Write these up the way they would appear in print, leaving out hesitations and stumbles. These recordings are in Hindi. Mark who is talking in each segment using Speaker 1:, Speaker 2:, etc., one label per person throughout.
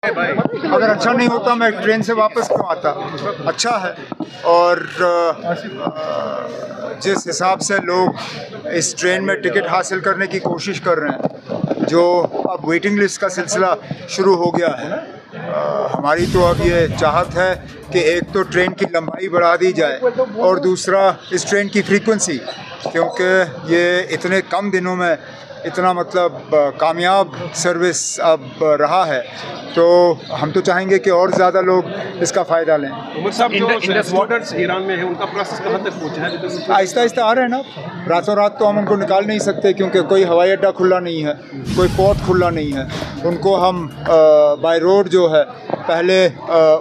Speaker 1: अगर अच्छा नहीं होता मैं ट्रेन से वापस क्यों आता। अच्छा है। और जिस हिसाब से लोग इस ट्रेन में टिकट हासिल करने की कोशिश कर रहे हैं, जो अब वेटिंग लिस्ट का सिलसिला शुरू हो गया है, हमारी तो अब ये चाहत है कि एक तो ट्रेन की लंबाई बढ़ा दी जाए और दूसरा इस ट्रेन की फ्रीक्वेंसी, क्योंकि ये इतने कम दिनों में इतना मतलब कामयाब सर्विस अब रहा है, तो हम तो चाहेंगे कि और ज़्यादा लोग इसका फ़ायदा लें।
Speaker 2: स्टूडेंट्स ईरान में है, उनका प्रोसेस कहाँ तक पहुँचा है?
Speaker 1: आहिस्ता आहिस्ता आ रहे हैं ना। रातों रात तो हम उनको निकाल नहीं सकते, क्योंकि कोई हवाई अड्डा खुला नहीं है, कोई पोर्ट खुला नहीं है। उनको हम बाय रोड जो है पहले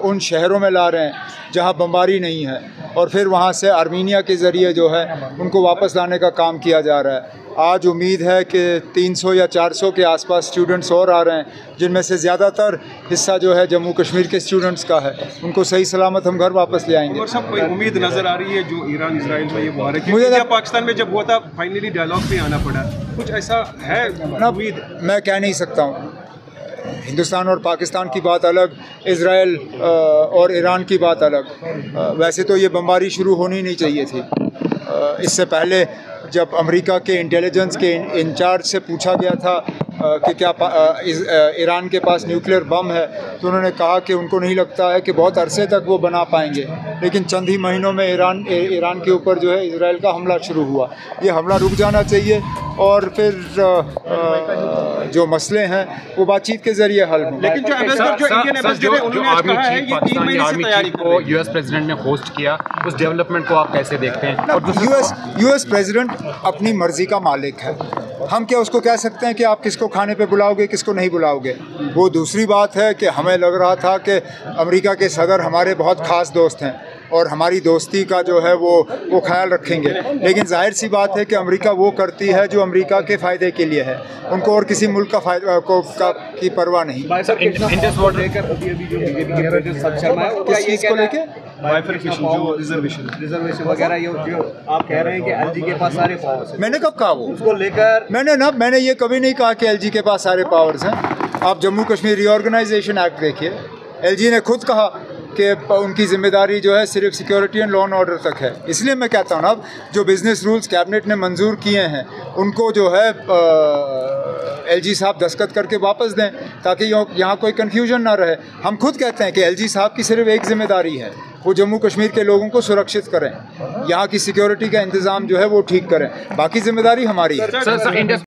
Speaker 1: उन शहरों में ला रहे हैं जहाँ बमबारी नहीं है, और फिर वहाँ से आर्मीनिया के ज़रिए जो है उनको वापस लाने का काम किया जा रहा है। आज उम्मीद है कि 300 या 400 के आसपास स्टूडेंट्स और आ रहे हैं, जिनमें से ज़्यादातर हिस्सा जो है जम्मू कश्मीर के स्टूडेंट्स का है। उनको सही सलामत हम घर वापस ले आएंगे।
Speaker 2: और सब कोई उम्मीद नज़र आ रही है जो ईरान इजराइल में ये वार है, मुझे पाकिस्तान में जब हुआ था फाइनली डायलॉग में आना पड़ा, कुछ ऐसा है ना? उम्मीद मैं
Speaker 1: कह नहीं सकता हूँ। हिंदुस्तान और पाकिस्तान की बात अलग, इज़राइल और ईरान की बात अलग। वैसे तो ये बमबारी शुरू होनी नहीं चाहिए थी। इससे पहले जब अमेरिका के इंटेलिजेंस के इंचार्ज से पूछा गया था कि क्या ईरान के पास न्यूक्लियर बम है, तो उन्होंने कहा कि उनको नहीं लगता है कि बहुत अरसे तक वो बना पाएंगे। लेकिन चंद ही महीनों में ईरान के ऊपर जो है इजराइल का हमला शुरू हुआ। ये हमला रुक जाना चाहिए और फिर जो मसले हैं वो बातचीत के जरिए हल हों।
Speaker 2: लेकिन जो इंडियन एम्बेसडर है उन्होंने आज कहा है ये 3 महीने से तैयारी को
Speaker 3: यूएस प्रेसिडेंट ने होस्ट किया, उस डेवलपमेंट को आप कैसे देखते हैं?
Speaker 1: और यूएस प्रेसिडेंट अपनी मर्जी का मालिक है। हम क्या उसको कह सकते हैं कि आप किसको खाने पे बुलाओगे, किसको नहीं बुलाओगे? वो दूसरी बात है कि हमें लग रहा था कि अमेरिका के सदर हमारे बहुत ख़ास दोस्त हैं और हमारी दोस्ती का जो है वो ख्याल रखेंगे। लेकिन जाहिर सी बात है कि अमेरिका वो करती है जो अमेरिका के फ़ायदे के लिए है, उनको और किसी मुल्क का फ़ायदा की परवाह नहीं।
Speaker 4: रिजर्वेशन वगैरह जो आप कह रहे हैं कि एलजी के पास सारे पावर्स हैं।
Speaker 1: मैंने कब कहा वो?
Speaker 4: उसको लेकर
Speaker 1: मैंने ये कभी नहीं कहा कि एलजी के पास सारे पावर्स हैं। आप जम्मू कश्मीर रीऑर्गेनाइजेशन एक्ट देखिए, एलजी ने खुद कहा कि उनकी ज़िम्मेदारी जो है सिर्फ security and law and order तक है। इसलिए मैं कहता हूँ ना, अब जो बिज़नेस रूल्स कैबिनेट ने मंजूर किए हैं उनको जो है एलजी साहब दस्तखत करके वापस दें, ताकि यहाँ कोई कन्फ्यूजन ना रहे। हम खुद कहते हैं कि एलजी साहब की सिर्फ एक ज़िम्मेदारी है, वो जम्मू कश्मीर के लोगों को सुरक्षित करें, यहाँ की सिक्योरिटी का इंतज़ाम जो है वो ठीक करें, बाकी ज़िम्मेदारी हमारी है।